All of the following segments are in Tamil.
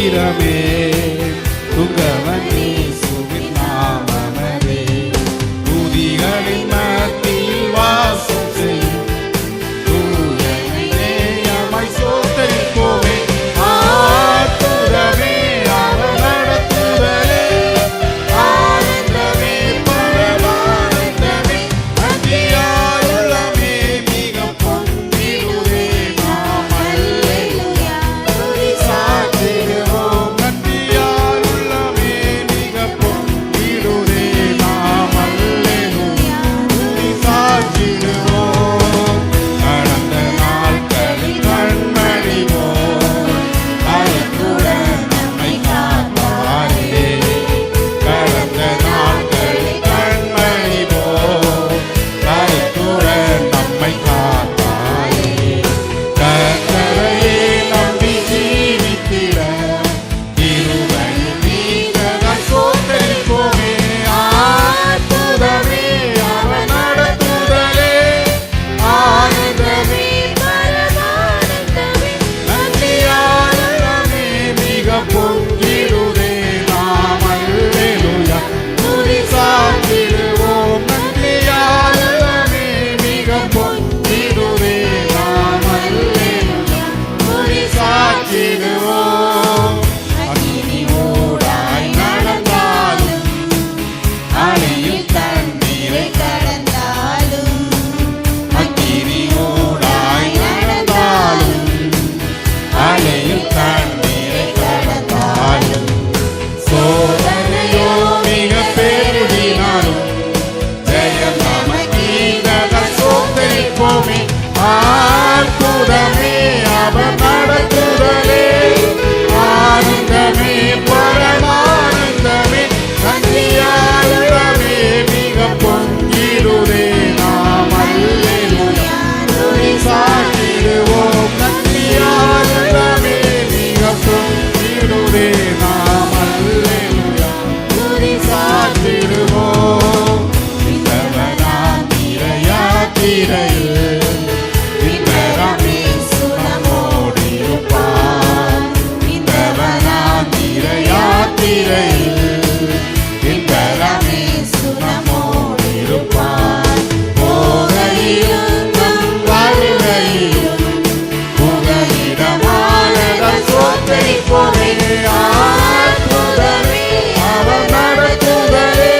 மந்திரமே துங்கவனே சுவின் நாமமதே துதிகளின் மத்தியில் வாசம் செய்யும் தூயனை நேயமாய் சோத்தரிப்போமே ஆத்துதமே அவர் நடத்துதலே ஆனந்தமே பரமானந்தமே நன்றியாயுள்ளமே மிக பொங்கிடுவே நாம் அல்லேலூயா துதி சாற்றிடுவோம் நன்றியாயுள்ளமே மிக பொங்கிடுவே நாம் அல்லேலூயா துதி சாற்றிடுவோம் கடந்த நாட்களில் கண்மணி போல் அழைப்புடன் நம்மை காப்பாரே கடந்த நாட்களில் கண்மணி போல் அழைப்புடன் நம்மை காப்பாரே கர்த்தரையே நம்பி ஜீவித்திட இருவரின் நீங்களாய் சோத்தரிப்போமே அற்புதமே அவர் நடத்துதலே ஆனந்தமே பரமானந்தமே நன்றியாயுள்ளமே மிக பொங்கிடுதே நாம் அல்லேலூயா துதி சாற்றிடுவோம் நன்றியாயுள்ளமே மிக பொங்கிடுதே நாம் அல்லேலூயா துதி சாற்றிடுவோம் அக்கினி ஊடாய் நடந்தாலும் அலையில் தண்ணீரை கடந்தாலும் அக்கினி ஊடாய் நடந்தாலும் அலையில் தண்ணீரை கடந்தாலும் சோதனையோ மிக பெருகினாலும் ஜெயம் நமக்கீந்ததால் சோத்தரிப்போமே அற்புதமே அவர் நடத்துதலே ஆனந்தமே பரமானந்தமே நன்றியாயுள்ளமே மிக பொங்கிடுதே நாம் அல்லேலூயா துதி சாற்றிடுவோம் நன்றியாயுள்ளமே மிக பொங்கிடுதே நாம் அல்லேலூயா துதி சாற்றிடுவோம் இந்தவனாம் யாத்திரையில் இன்பராமே சுனமோடு இருப்பார் இந்தவனாம் யாத்திரையில் இன்பராமே சுனமோடு இருப்பார் போகையிலும் நம் வருகையிலும் புகலிடமானதால் சோத்தரிப்போமே அற்புதமே அவர் நடத்துதலே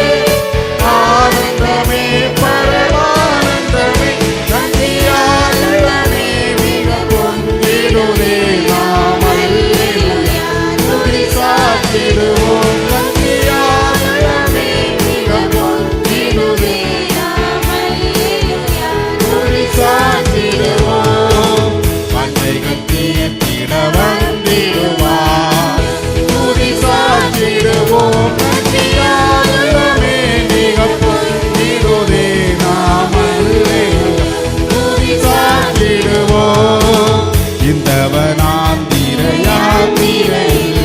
ஆனந்தமே பரமானந்தமே நன்றியாயுள்ளமே மிக பொங்கிடுதே நாம் அல்லேலூயா துதி சாற்றிடுவோம் நன்றியாயுள்ளமே மிக பொங்கிடுதே நாம் அல்லேலூயா துதி சாற்றிடுவோம் பஞ்சைகள் தீர்த்திட வந்திடுவார் துதி சாற்றிடுவோம் நன்றியாயுள்ளமே மிக பொங்கிடுதே நாம் அல்லேலூயா துதி சாற்றிடுவோம் இந்தவனாந்திர யாத்திரையில்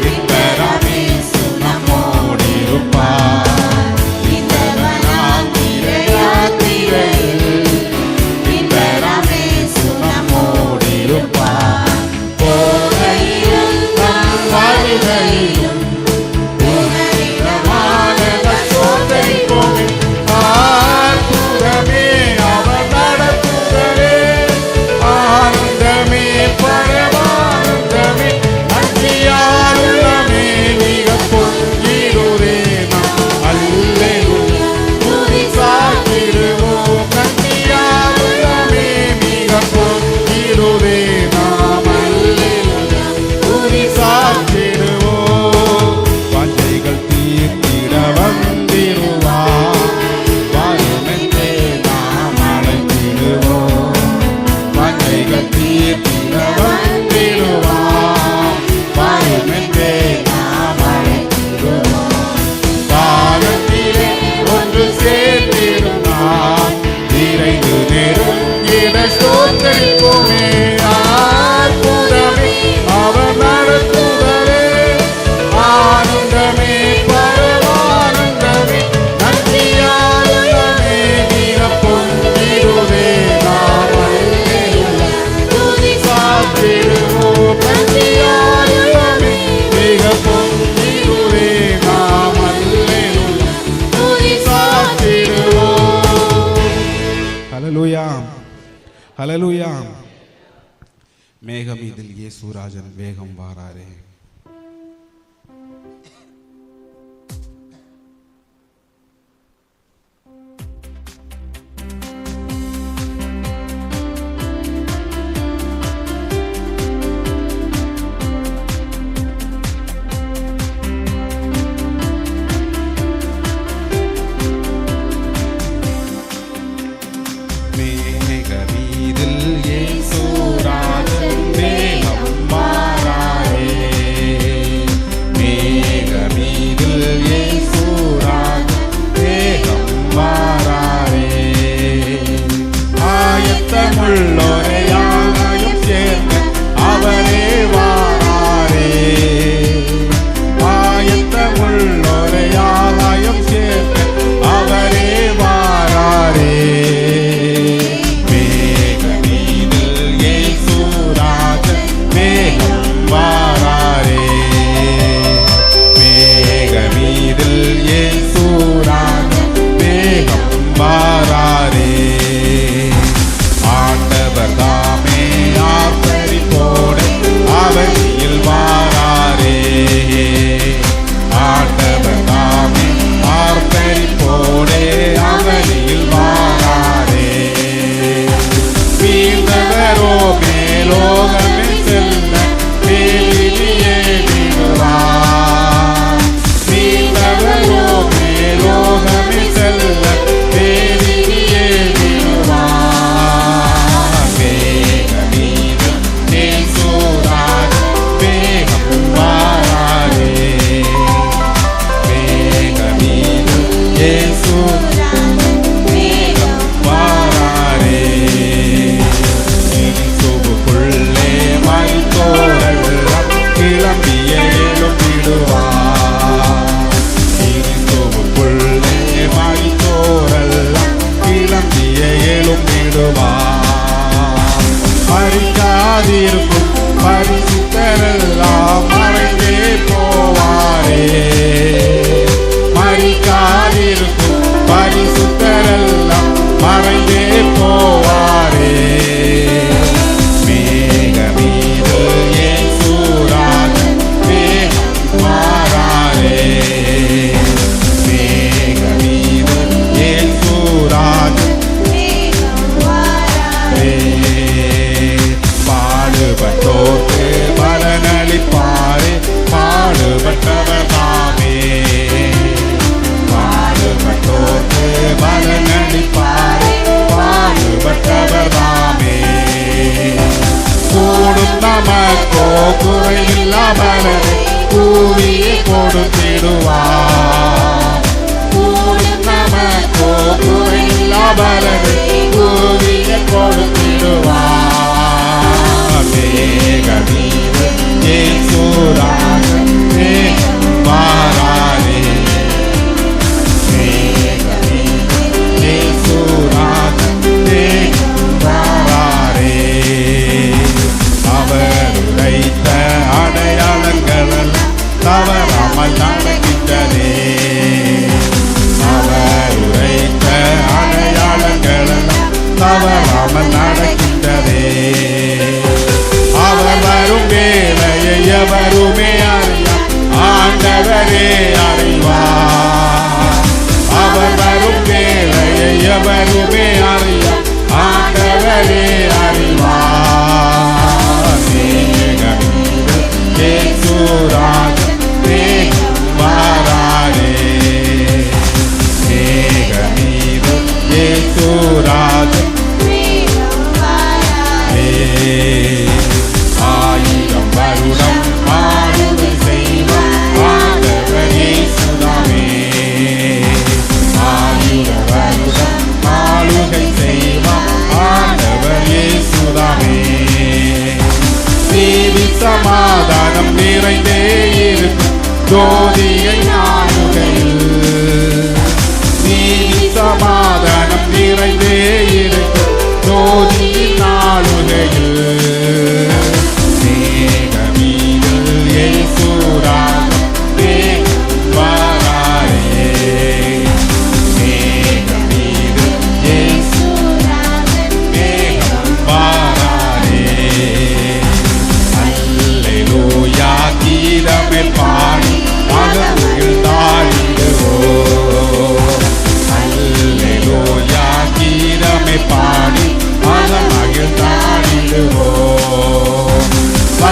இன்பராமே சுனமோடு இருப்பார் இந்தவனாந்திர யாத்திரையில் இன்பராமே சுனமோடு இருப்பார் போகையிலும் ஹல்லேலூயா. மேகம் இதில் இயேசுராஜன் வேகம் வாராரே.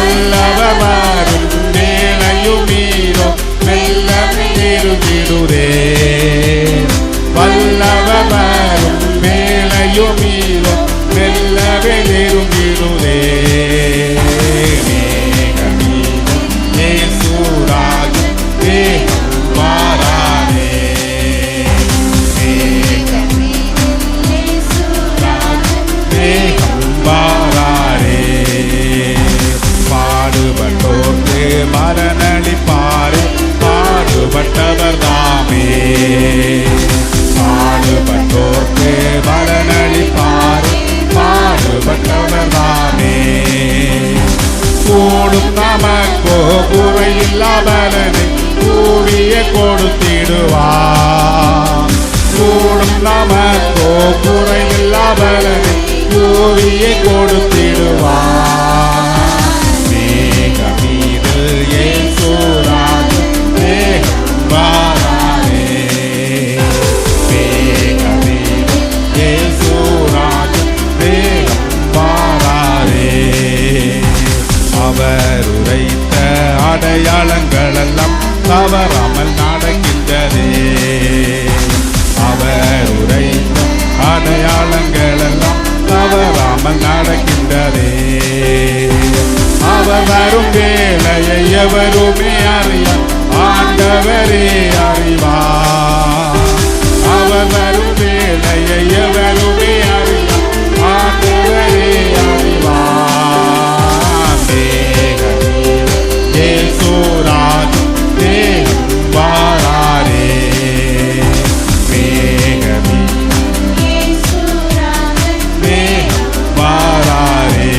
வல்லவரும் மேலையும் மீறோ மெல்லவே நெருங்கிடுதே. வல்லவரும் மேலையும் மீறோ மெல்லவே நெருங்கிடுதே. பாடுபட்டோர்க்கு பலனளிப்பாரு பாடுபட்டவர் தாமே. பாடுபட்டோர்க்கு பலனளிப்பாரு பாடுபட்டவர் தாமே. கூடும் நமக்கோ குறையில்லா பலனை கூடிய கொடுத்திடுவார். கூடும் நமக்கோ குறையில்லா பலனை கூடிய கொடுத்திடுவார். அவர் உரைத்த அடையாளங்கள் எல்லாம் தவறாமல் நடக்கின்றதே. அவர் உரைத்த அடையாளங்கள் எல்லாம் தவறாமல் நடக்கின்றதே. அவர் வரும் வேளையை எவருமே அறியார், ஆண்டவரே அறிவார். அவர் வரும் வேளையை எவருமே அறியார், ஆண்டவரே அறிவார். இயேசுராஜ் தேகம் வாராரே. மேகமே மேகம் வாராரே.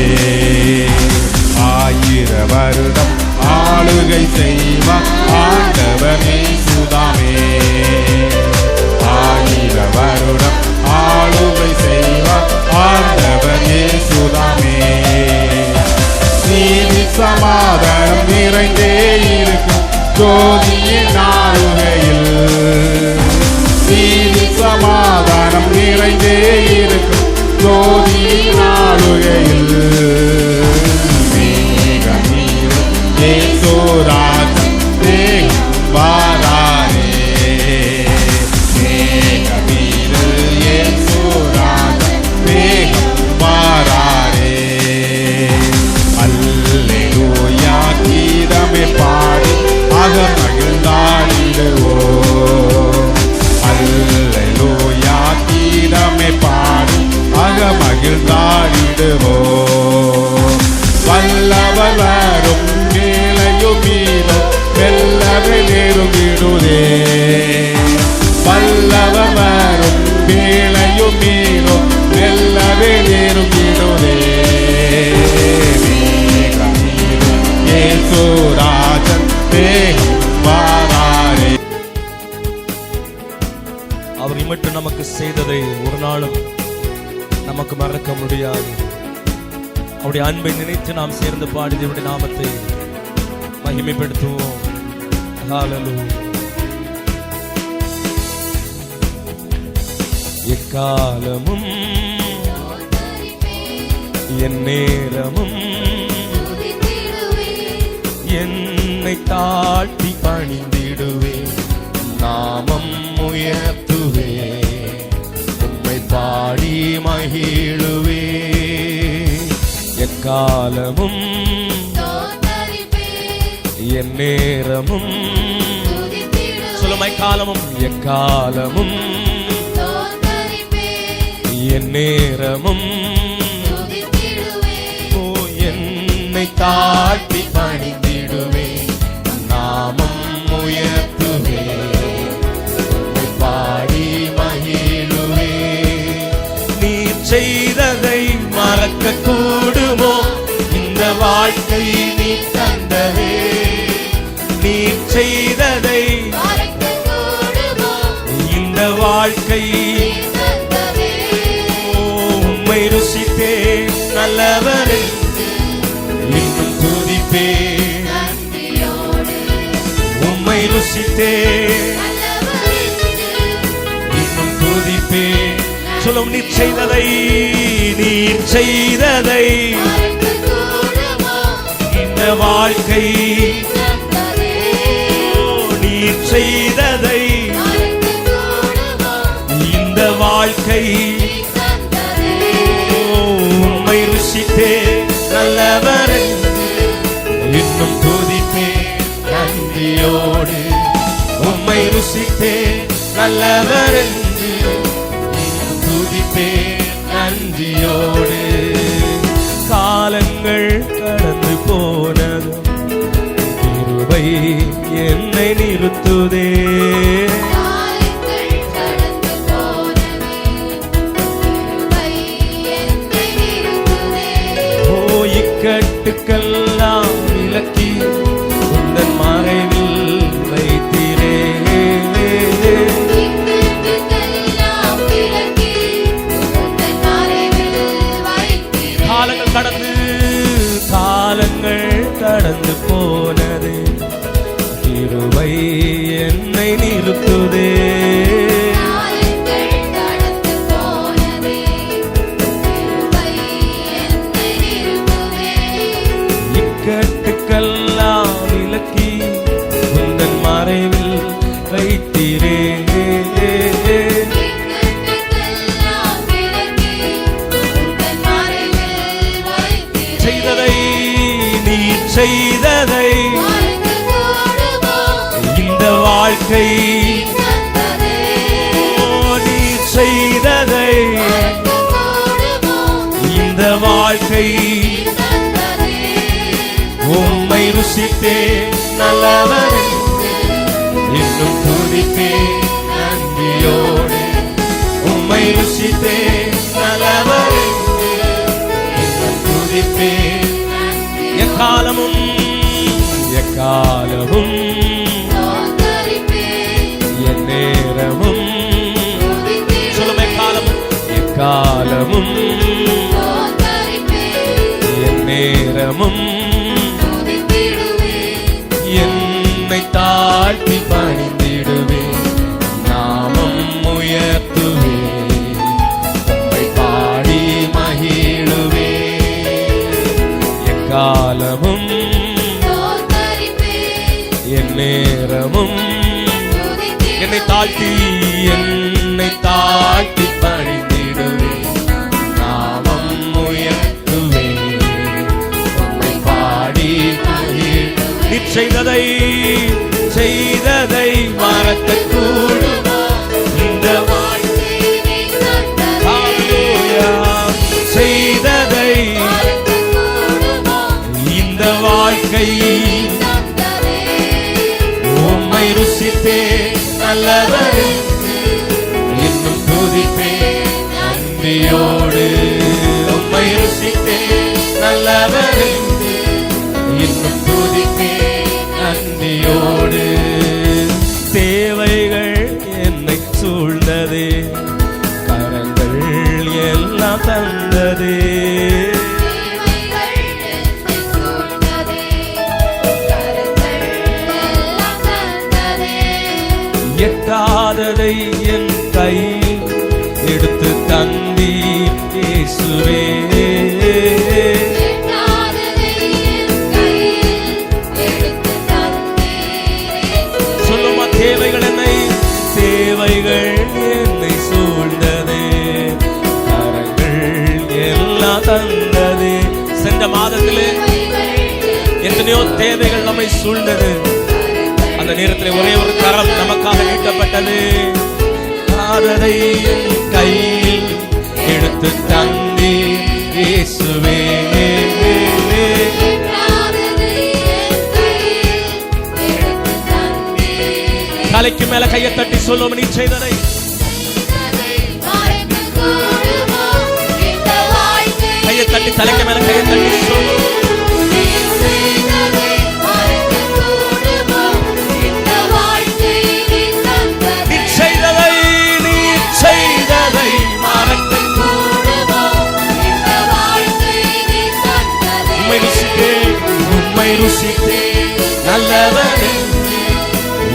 1000 வருடம் ஆளுகை செய்வார் ஆண்டவனே சுதாமே. 1000 வருடம் ஆளுகை செய்வார் ஆண்டவனே சுதாமே. நீதி சமாதானம் நிறைந்தே இருக்கும் ஜோதியின் ஆளுகையில். நீதி சமாதானம் நிறைந்தே இருக்கும் ஜோதியின் ஆளுகையில். இயேசுராஜன் தேகம் வாராரே. மேகமீது இயேசுராஜன் தேகம் வாராரே. அல்லேலூயா கீதமே பாடி அகமகிழ்ந்தாடிடுவோம். அல்லேலூயா கீதமே பாடி அகமகிழ்ந்தாடிடுவோம். வல்லவர் வரும் மேலையும் மீதோ மெல்லவே நெருங்கிடுதே. வல்லவர் வரும் மேலையும் மீதோ மெல்லவே நெருங்கிடுதே. இயேசுராஜன் தேகம் வாராரே. அவர் இமட்டும் நமக்கு செய்ததை ஒரு நாளும் நமக்கு மறக்க முடியாது. அவருடைய அன்பை நினைத்து நாம் சேர்ந்து பாடி தேவனுடைய நாமத்தை மகிமைப்படுத்துவோம். ஹல்லேலூயா. எக்காலமும் என் நேரமும் என்னை தாழ்த்தி பணிந்திடுவேன். நாமம் உயர்த்துவே உம்மை பாடி மகிழுவே. எக்காலமும் என் நேரமும் சொல்லுமை காலமும் எக்காலமும் என் நேரமும் என்னை தாழ்த்தி பணிந்திடுவே. நாமம் உயர்த்துவே உம்மை பாடி மகிழுவே. நீ செய்ததை மறக்க கூடுமோ இந்த வாழ்க்கை நீ தந்தவே. நீ செய்ததை இந்த வாழ்க்கை உம்மை ருசித்தே நல்லவரே இன்னும் துதிப்பே. உம்மை ருசித்தே இன்னும் துதிப்பே. சொல்லும் நீ செய்ததை இந்த வாழ்க்கை நீ செய்ததை இந்த வாழ்க்கை உம்மை ருசித்தே நல்லவர் இன்னும் துதிப்பே நன்றியோடு உம்மை ருசித்தே நல்லவர் என்று துதிப்பே நன்றியோடு காலங்கள் கடந்து போனதும் கிருபை என்னை நிறுத்துதே இக்கட்டுக்கெல்லாம் விலக்கி உந்தன் மறைவில் வைத்தீரே காலங்கள் கடந்து போனது கிருபை என்னை நிறுத்துதே இக்கட்டுக்கெல்லாம் விலக்கி உந்தன் மறைவில் வைத்தீரே செய்ததை இந்த வாழ்க்கை நீ செய்ததை இந்த வாழ்க்கை உம்மை ருசித்தே நல்லவர் இன்னும் துதிப்பே நன்றியோடு உம்மை ருசித்தே நல்லவர் இன்னும் துதிப்பே எக்காலமும் எக்காலமும் என் நேரமும் சொல்லும் எக்காலமும் எக்காலமும் என் நேரமும் என்னை தாழ்த்தி பணிந்திடுவே நாமம் உயர்த்துவே உம்மை பாடி மகிழுவே காலமும் என் நேரமும் என்னை தாழ்த்தி பணிந்திடுவே நாமம் உயர்த்துவே உம்மை பாடி நீ செய்ததை மறக்கக்கூடுமா இந்த செய்ததை வாழ்க்கை உம்மை ருசித்தே நல்லவர் இன்னும் துதிப்பே நன்றியோடு உம்மை ருசித்தே நல்லவர் இன்னும் துதிப்பே நன்றியோடு தேவைகள் என்னை சூழ்ந்ததே கரங்கள் எல்லாம் தந்ததே எட்டாததை என் கையில் எடுத்து தந்தீர் இயேசுவே சொல்லுமா தேவைகள் என்னை சூழ்ந்ததே கரங்கள் எல்லாம் தந்ததே சென்ற மாதத்திலே எத்தனையோ தேவைகள் நம்மை சூழ்ந்தது அந்த நேரத்தில் ஒரே ஒரு கரம் நமக்காக நீட்டப்பட்டது ஆதரை கையில் எடுத்து தந்தீர் இயேசுவே தலைக்கு மேல கையை தட்டி சொல்லுவோம் நீ செய்ததை கையை தட்டி தலைக்கு மேல கையை தட்டி சொல்லுவோம் ருசித்தே நல்லவர்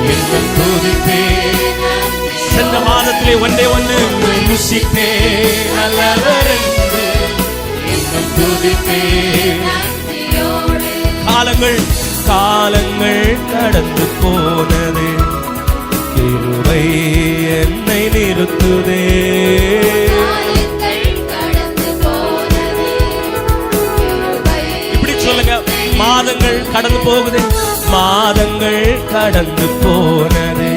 இன்னும் துதிப்பே சென்ற மாதத்திலே ஒன்று ருசித்தே நல்லவர் இன்னும் துதிப்பே காலங்கள் கடந்து போனது, கிருபை என்னை நிறுத்துதே. இப்படி சொல்லுங்க, மாதங்கள் கடந்து போகுது, மாதங்கள் கடந்து போனது,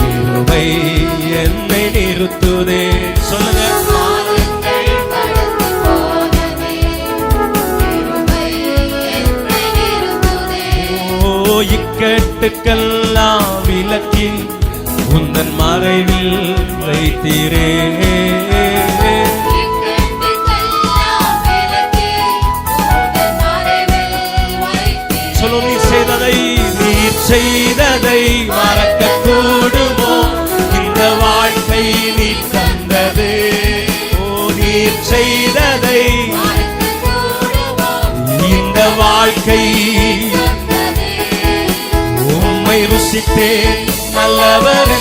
கிருபை என்னை நிறுத்துதே. சொல்லுங்க, இக்கட்டுக்கெல்லாம் விலக்கி உந்தன் மறைவில் வைத்தீரே. சொல்லும், நீ செய்ததை மறக்க கூடுமோ? இந்த வாழ்க்கை நீ தந்தது. ஓ, நீ செய்ததை இந்த வாழ்க்கை ருசித்தேன் நல்லவர்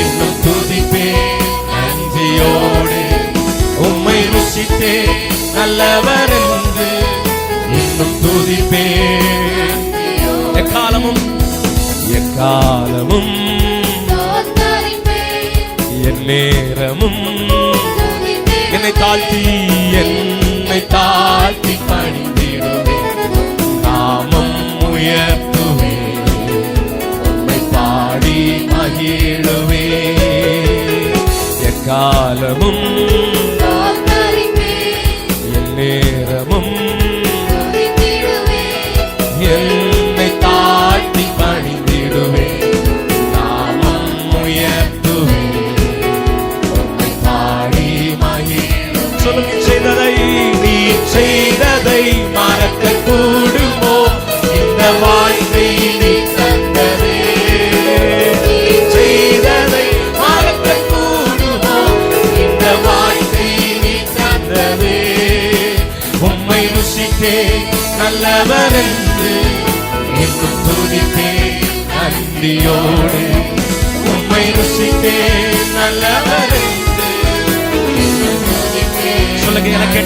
இன்னும் துதிப்பேன் நன்றியோடு. உம்மை ருசித்தேன் நல்லவர் என்று இன்னும் துதிப்பேன். எக்காலமும் என் நேரமும் என்னை தாழ்த்தி பணிந்திடுவேன். நாமம் உயர்த்துவேன், மகிழுவே. எக்காலமும் என் நேரமும் என்னை தாழ்த்தி பணிந்திடுவே. நாமம் உயர்த்துவே, பாடி மகிழ். சொல்லுங்க, நீ செய்ததை மறக்க கூடுமோ? இந்த வாழ்க்கை நீ தந்ததே. நல்லவர் என்று இன்னும் துதிப்பேன் நன்றியோடு. உம்மை ருசித்தேன் நல்லவர் என்று இன்னும் துதிப்பேன். சொல்லுங்க, எனக்கு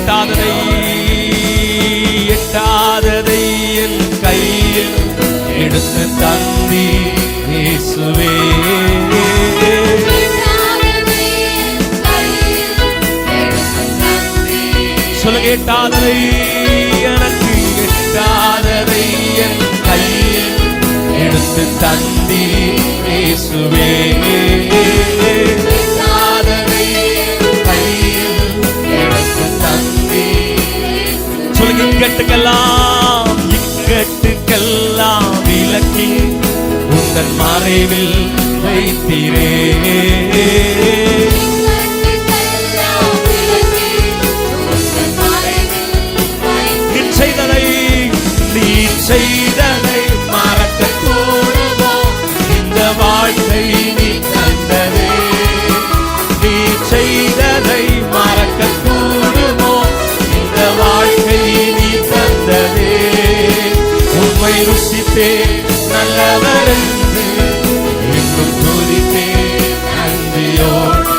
எட்டாததை என் கையில் எடுத்து தந்தி இயேசுவே. சொல்லுங்க, எட்டாததை எனக்கு எட்டாததை என் கையில் எடுத்து தந்தி இயேசுவே. சொல்லுங்க, இக்கட்டுக்கெல்லாம் விலக்கி உந்தன் மறைவில் வைத்தீரே. செய்ததை மறக்க கூடுமோ? இந்த வாழ்க்கை நீ தந்ததே. நீ செய்ததை மறக்க கூடுமோ? இந்த வாழ்க்கை நீ தந்ததே. உம்மை ருசித்தேன் நல்லவர் என்று இன்னும் துதித்தேன் நன்றியோடு.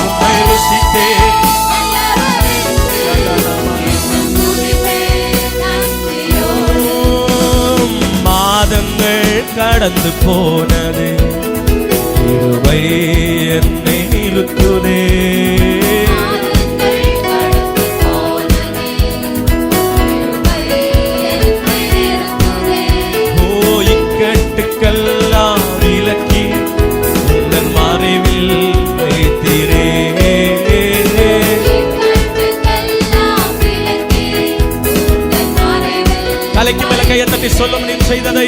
உம்மை ருசித்தேன் கடந்து போனது, கிருபை என்னை நிறுத்துதே. ஓ, இக்கட்டுக்கெல்லாம் விலக்கி உந்தன் மறைவில் வைத்தீரே. தலைக்கு மேல கையை தட்டி சொல்லும், நீ செய்ததை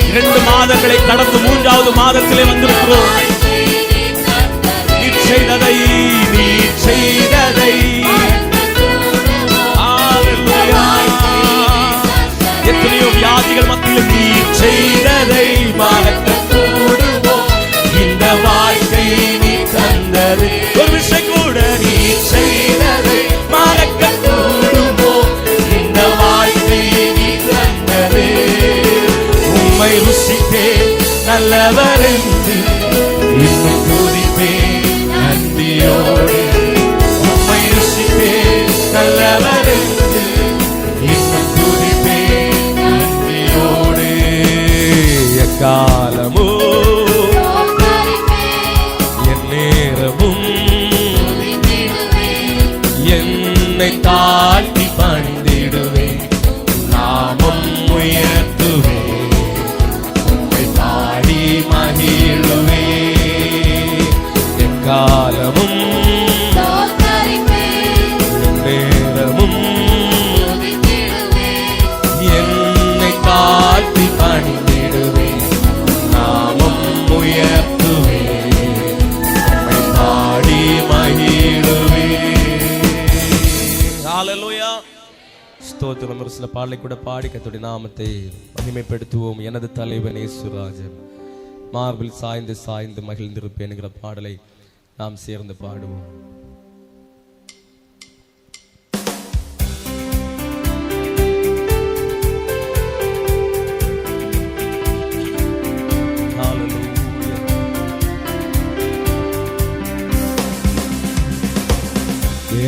இரண்டு மாதங்களை கடந்து மூன்றாவது மாதத்திலே வந்திருக்கிறோம். நீ செய்ததை எத்தனையோ வியாதிகள் மத்தியில் நீ செய்ததை மறக்க கூடுமோ? இந்த வாழ்க்கை நீ தந்தது. ஒரு விஷயம் கூட நீ செய்ததை மறக்க கூடுமோ? இந்த வாழ்க்கை நீ தந்தது. உம்மை ருசித்தேன் நல்லவர் என்று இன்னும் துதிப்பேன் நன்றியோடு, உம்மை ருசிப்பேன் நல்லவர் என்று. இன்னும் துதிப்பேன் நன்றியோடு, எக்காலமோ என் நேரமும் என்னை தாழ்த்தி பணிந்திடுவேன், நாமம் உயர்த்துவேன், உம்மை பாடி மகிழுவேன். எக்காலமும் என் நேரமும் என்னை தாழ்த்தி பணிந்திடுவேன், நாமம் உயர்த்துவேன், உம்மை பாடி மகிழுவேன். ஹல்லேலூயா. ஸ்தோத்திரம். ஒரு சில பாடலை கூட பாடி கர்த்தருடைய நாமத்தை மகிமைப்படுத்துவோம். எனது தலைவன் இயேசுராஜன் மார்பில் சாய்ந்து சாய்ந்து மகிழ்ந்திருப்பேன் என்கிற பாடலை நாம் சேர்ந்து பாடுவோம்.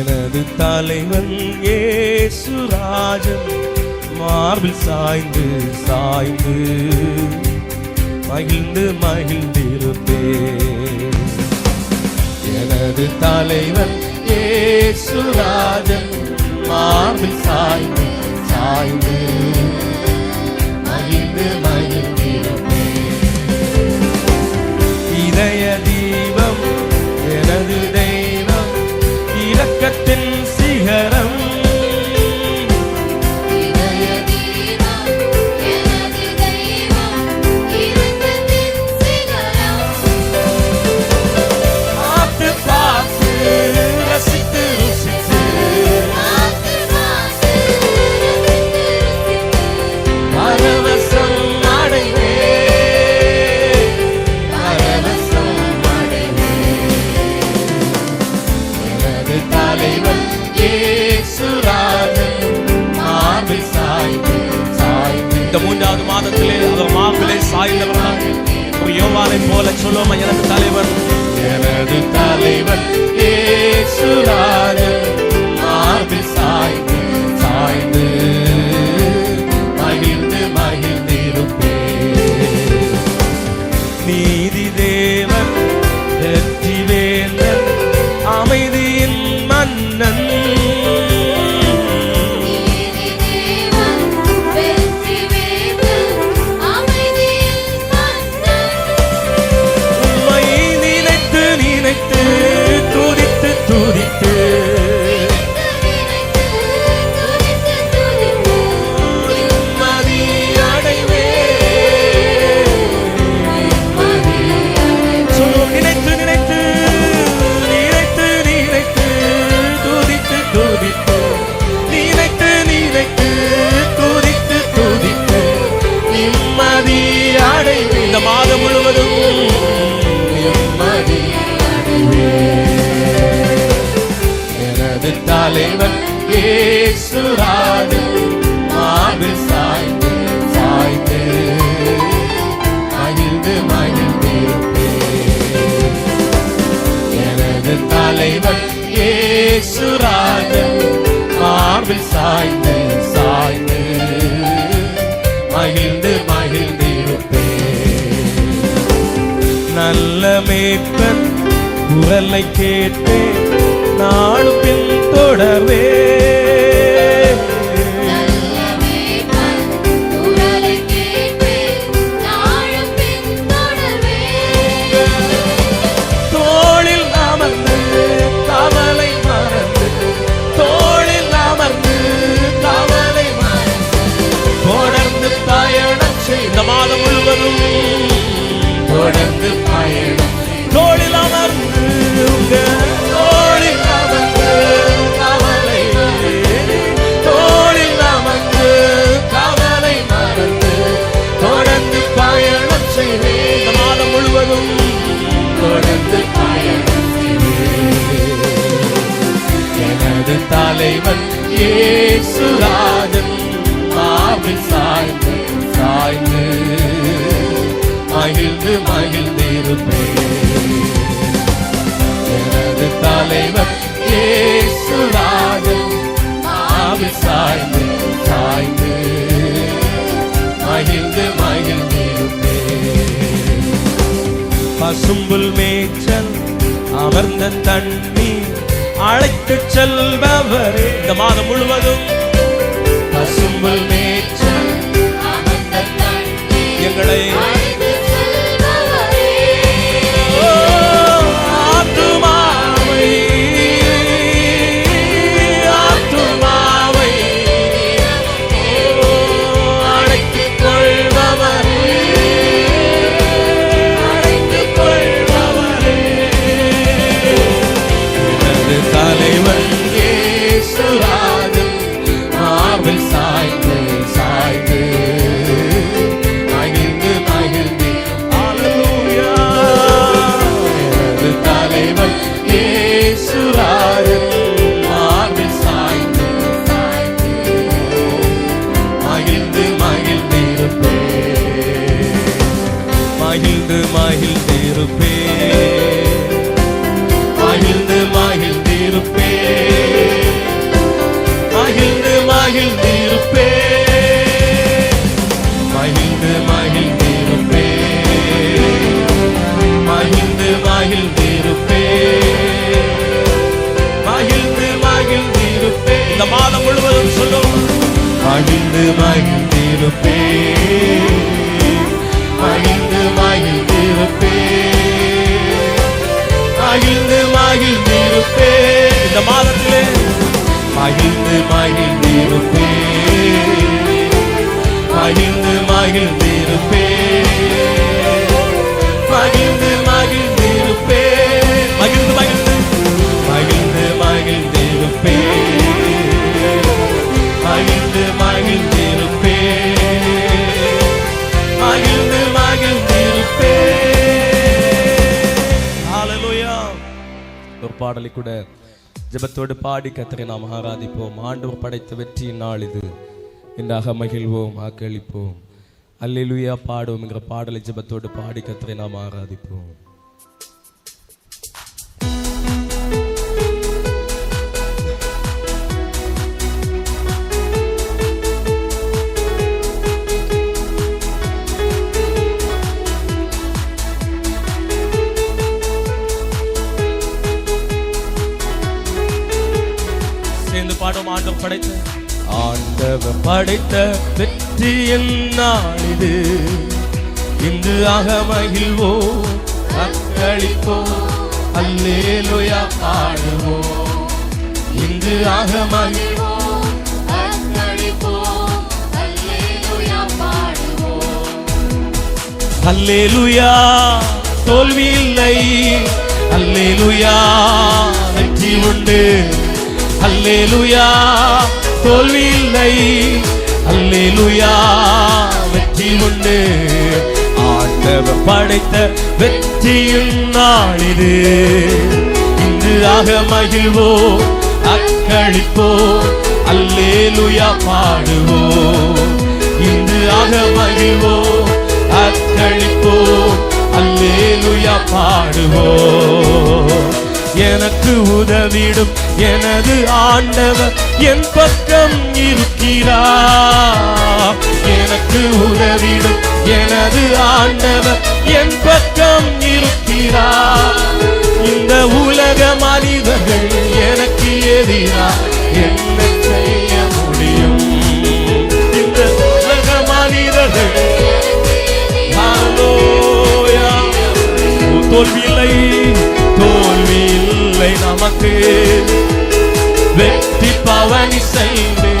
எனது தலைவன் இயேசுராஜன் மார்பில் சாய்ந்து சாய்ந்து மகிழ்ந்து மகிழ்ந்திருப்பேன். எனது தலைவன் இயேசுராஜன் மார்பில் சாய்ந்து சாய்ந்து மகிழ்ந்து மகிழ்ந்திருப்பேன். இதய தீபம் எனது தெய்வம், இரக்கத்தின் சிகரம், பார்த்து பார்த்து ரசித்து ருசித்து பரவசம் அடைவேன், பரவசம் அடைவேன். எனது தலைவன் இயேசுராஜன் மார்பில் சாய்ந்து சாய்ந்து. இந்த 3வது மாதத்திலே அவர் மார்பிலே சாய்ந்தவர்களாக ஒரு யோவானை போல சொல்லுவோம். எனது தலைவன், எனது தலைவன் இயேசுராஜன் மார்பில் சாய்ந்து சாய்ந்து மகிழ்ந்து மகிழ்ந்திருப்பேன். நீதி தேவன் வெற்றி வேந்தன் அமைதியின் மன்னன், உம்மை நினைத்து நினைத்து துதித்து துதித்து நிம்மதி அடைவேன். சொல்லுவோம். நினைத்து நினைத்து நினைத்து நினைத்து துதித்து துதித்து நினைத்து நினைத்து துதித்து துதித்து நிம்மதி அடைவேன். இந்த மாதம் முழுவதும் நிம்மதி அடைவேன். எனது தலைவன் இயேசுராஜன் மார்பில் சாய்ந்து சாய்ந்து மகிழ்ந்து மகிழ்ந்திருப்பேன். எனது தலைவன் இயேசுராஜன் மார்பில் சாய்ந்து சாய்ந்து மகிழ்ந்து மகிழ்ந்திருப்பேன். நல்ல மேய்ப்பன் குரலை கேட்டேன், நாளும் பின் தொடர்வேன். தோளில் அமர்ந்து கவலை மறந்து, தோளில் அமர்ந்து கவலை மறந்து தொடர்ந்து பயணம் செய். இந்த மாதம் முழுவதும் தொடர்ந்து பயணம், தோளில் அமர்ந்து தோளில் அமர்ந்து கவலை, தோளில் அமர்ந்து கவலை மறந்து தொடர்ந்து பயணம் செய்வேன். இந்த மாதம் முழுவதும் தொடர்ந்து பயணம் செய்வேன். எனது தலைவன் இயேசுராஜன் மார்பில் சாய்ந்து சாய்ந்து மகிழ்ந்து மகிழ்ந்திருப்பேன். பசும்புல் மேய்ச்சல் அமர்ந்த தண்ணீர் அழைத்து செல்பவரே. இந்த மாதம் முழுவதும் பசும்புல் மேய்ச்சல் எங்களை இந்த மாதம் முழுவதும் சொல்லும் மகிழ்ந்து மகிழ்ந்திருப்பே, மகிழ்ந்து மகிழ்ந்திருப்பே, மகிழ்ந்து மகிழ்ந்திருப்பே. இந்த மாதத்திலே மகிழ்ந்து மகிழ்ந்திருப்பே, மகிழ்ந்து மகிழ்ந்திருப்பே, மகிழ்ந்து மகிழ்ந்திருப்பே, மகிழ்ந்து மகிழ்ந்து மகிழ்ந்து மகிழ்ந்திருப்பே, மகிழ்ந்து மகிழ்ந்திருப்பே, மகிழ்ந்து மகிழ்ந்திருப்பே. ஹல்லேலூயா. ஒரு பாடலை கூட ஜெபத்தோடு பாடி கர்த்தரை நாம் ஆராதிப்போம். ஆண்டவர் படைத்த வெற்றியின் நாள் இது. இன்றாக மகிழ்வோம், ஆக்களிப்போம். அல்லேலூயா பாடுவோம் என்கிற பாடலை ஜெபத்தோடு பாடி கர்த்தரை நாம் ஆராதிப்போம். பாடும். ஆண்டவர் படைத்த வெற்றியின் நாள் இது. இன்று ஆக மகிழ்வோம், அக்களிப்போம், அல்லேலூயா பாடுவோம். இன்று ஆக மகிழ்வோம், அக்களிப்போம், அல்லேலூயா பாடுவோம். அல்லேலூயா தோல்வி இல்லை, அல்லேலூயா வெற்றி உண்டு. அல்லேலூயா தோல்வி இல்லை, அல்லேலூயா வெற்றி உண்டு. ஆண்டவர் படைத்த வெற்றியின் நாள் இது. இன்று ஆக மகிழ்வோம், அக்களிப்போம், அல்லேலூயா பாடுவோம். இன்று ஆக மகிழ்வோம், அக்களிப்போம், அல்லேலூயா பாடுவோம். எனக்கு உதவிடும் எனது ஆண்டவர் என் பக்கம் இருக்கிறார். எனக்கு உதவிடும் எனது ஆண்டவர் என் பக்கம் இருக்கிறார். இந்த உலக மனிதர்கள் எனக்கு எதிராக என்ன செய்ய முடியும்? இந்த உலக மனிதர்கள் தோல்வியில்லை, தோல்வி இல்லை நமக்கு. வெற்றி பவனி செய்வே,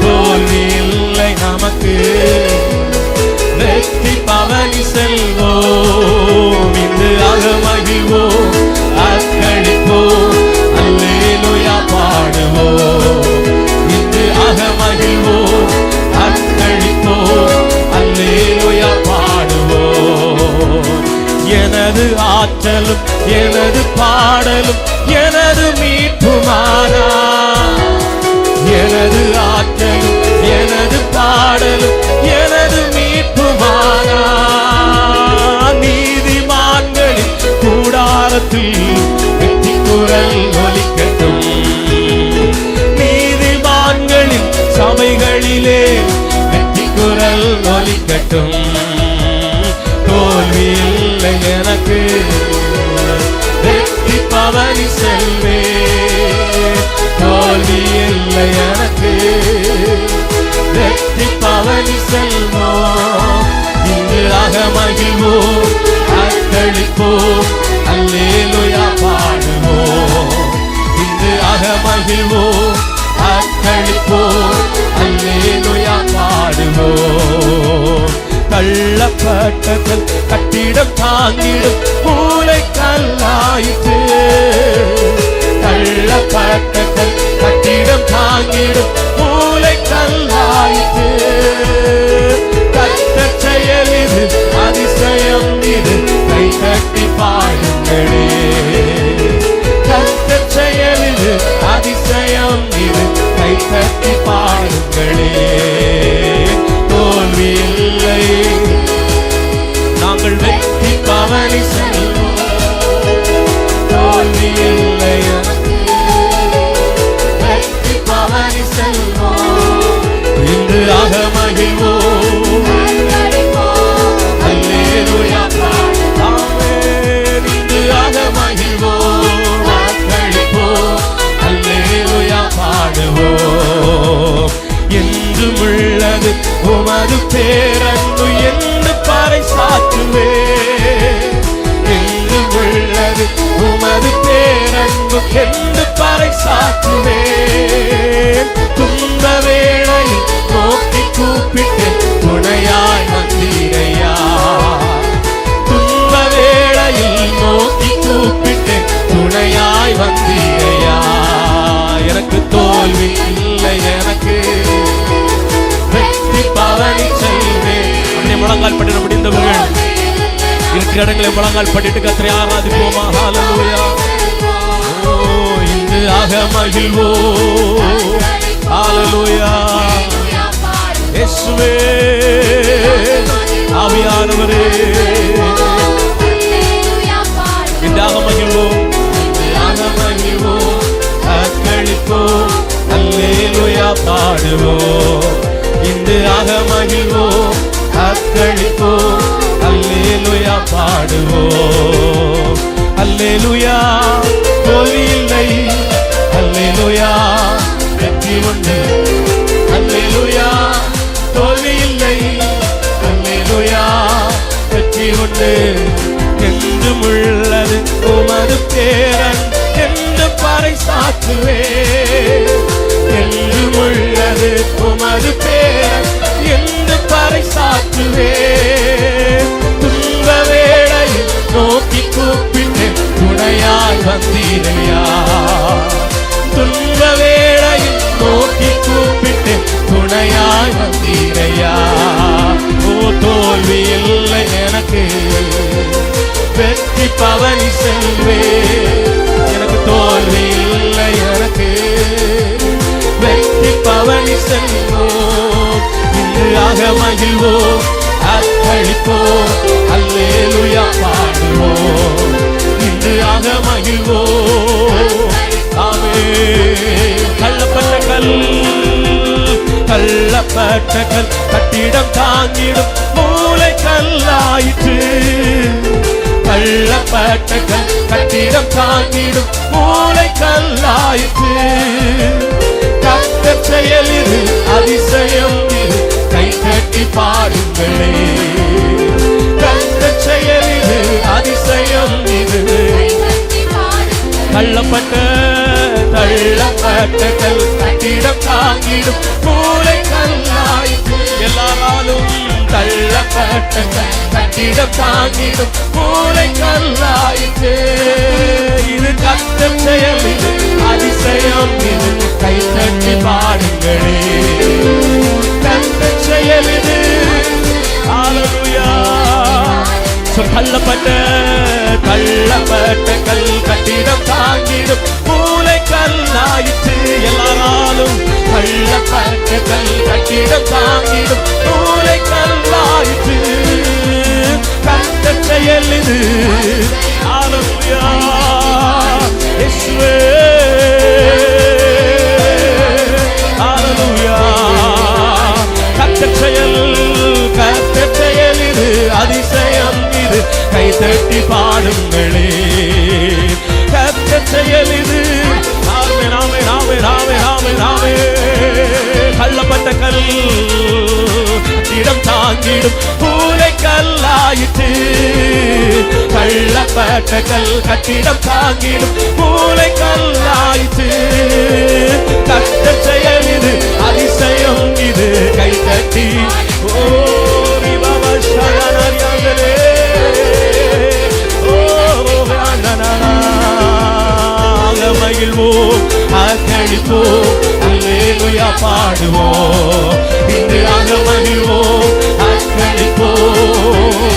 தோல்வி இல்லை நமக்கு. வெற்றி பவனி செல்வோம், இன்று ஆக மகிழ்வோம், அக்களிப்போம், அல்லேலூயா பாடுவோம். இன்று ஆக மகிழ்வோம், அக்களிப்போம், அல்லேலூயா பாடுவோம். எனது ஆற்றலும் எனது பாடலும் எனது மீட்புமானா. எனது ஆற்றலும் எனது பாடலும் எனது மீட்புமானா. நீதிமான்களின் கூடாரத்தில் வெற்றி குரல் ஒலிக்கட்டும். நீதிமான்களின் சபைகளிலே வெற்றி குரல் ஒலிக்கட்டும். தோல்வி இல்லை பவனி செல்வேன், தோல்வி இல்லை எனக்கு. வெற்றி பவனி செல்வோம், இன்று அகமகிழ்வோம், அக்களிப்போம், அல்லேலூயா பாடுவோம். இன்று அகமகிழ்வோம், அக்களிப்போம், அல்லேலூயா பாடுவோம். தள்ளப்பட்ட கட்டிடம் தாங்கிடும் மூளை கல்லாயிற்று. தள்ளப்பட்ட கட்டிடம் தாங்கிடும் மூளை கல்லாயிற்று. கர்த்தர் செயல் இது, அதிசயம் இது, கை தட்டி பாடுங்களே. கர்த்தர் செயல் இது, அதிசயம் இது, கை தட்டி பாடுங்களே. தோல்வி இல்லை, நாங்கள் வெற்றி பவனி செல்வோம். தோல்வி இல்லை, வெற்றி பவனி செல்வோம். இன்று அகமகிழ்வோம், அல்லேலூயா பாடுவோம். இன்று அகமகிழ்வோம், அக்களிப்போம், அல்லேலூயா பாடுவோம். என்றும் உள்ளது உமது பேரன்பு என்று பறைசாற்றுவே. என்றும் உள்ளது உமது பேரன்பு என்று பறைசாற்றுவே. துன்ப வேளையில் நோக்கி கூப்பிட்டு துணையாய் வந்தீரையா. துன்ப வேளையில் நோக்கி கூப்பிட்டு துணையாய் வந்தீரையா. எனக்கு தோல்வி இல்லை, எனக்கு வெற்றி பவனி செல்வேன். முழங்கால் பண்ணிட முடிந்தவர்கள் இருக்கிற இடங்களை முழங்கால் பண்ணிட்டு கர்த்தரை ஆராதிப்போமா. ஹல்லேலூயா. ஓ, இன்று அகமகிழ்வோம். ஹல்லேலூயா. இயேசுவே, ஆவியானவரே, இன்று அகமகிழ்வோம், அகமகிழ்வோம், அக்களிப்போம், அல்லேலூயா பாடுவோம். இன்று அகமகிழ்வோம், அக்களிப்போம், அல்லேலூயா பாடுவோம். அல்லேலூயா, தோல்வி இல்லை, அல்லேலூயா, வெற்றி உண்டு. அல்லேலூயா, தோல்வி இல்லை, அல்லேலூயா, வெற்றி உண்டு. என்றும் உள்ளது உமது பேரன் என்று பறைசாற்றுவே. என்றும் உள்ளது உமது பேரன் என்று பறைசாற்றுவே. துன்ப வேளையில் நோக்கி கூப்பிட்டு துணையாய் வந்தீரையா. துன்ப வேளையில் நோக்கி கூப்பிட்டு துணையாய் வந்தீரையா. ஓ, தோல்வி இல்லை எனக்கு, வெற்றி பவனி செல்வே. எனக்கு தோல்வி இல்லை, எனக்கு வெற்றி பவனி செல்வோம். இன்று அகமகிழ்வோம், அக்களிப்போம், அல்லேலூயா பாடுவோம். இன்று அகமகிழ்வோம். ஆமென். தள்ளப்பட்ட கட்டிடம் தாங்கிடும் மூளை கல்லாயிற்று. தள்ளப்பட்ட கட்டிடம் தாங்கிடும் மூளை கல்லாயிற்று. கர்த்தர் செயல் இது, அதிசயம் இது, கை தட்டி பாடுங்களே. கர்த்தர் செயல் இது, அதிசயம் இது. தள்ளப்பட்ட கட்டிடம் தாங்கிடும் மூளை கல்லாயிற்று. எல்லாராலும் தள்ளப்பட்ட கட்டிடம் தாங்கிடும் மூளை கல்லாயிற்று. இது கர்த்தர் செயல் இது, அதிசயம் இது, கை தட்டி பாடுங்களே. கர்த்தர் செயல் இது. ஹல்லேலூயா. தள்ளப்பட்ட கட்டிடம் தாங்கிடும் மூளை கல்லாயிற்று. எல்லாராலும் தள்ளப்பட்ட கட்டிடம் தாங்கிடும் மூளை கல்லாயிற்று. கர்த்தர் செயல் இது. ஹல்லேலூயா. இயேசுவே, ஹல்லேலூயா. கர்த்தர் செயல், கர்த்தர் செயல் இது, அதிசயம் இது, கை தட்டி பாடுங்களே. கர்த்தர் செயல் இது. ஆமே ஆமே ஆமே ஆமே ஆமே ஆமே. கள்ளப்பட்ட கல் இடம் தாங்கிடும் பூலை கல்லாயிற்று. கள்ளப்பட்ட கல் கட்டிடம் தாங்கிடும் பூலை கல்லாயிற்று. கர்த்தர் செயல் இது, அதிசயம் இது, கை தட்டி ஓ மகிழ்வோம், அர்ப்பணிப்போம், அல்லேலூயா பாடுவோம். இன்று ஆக மகிழ்வோம், அர்ப்பணிப்போம்.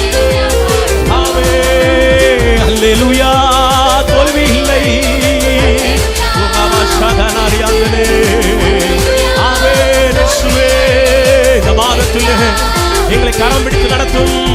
ஆமென் அல்லேலூயா. தோல்வி இல்லை. ஆமென் இயேசுவே. இந்த மாதத்திலே எங்களை கரம் பிடித்து நடத்தும்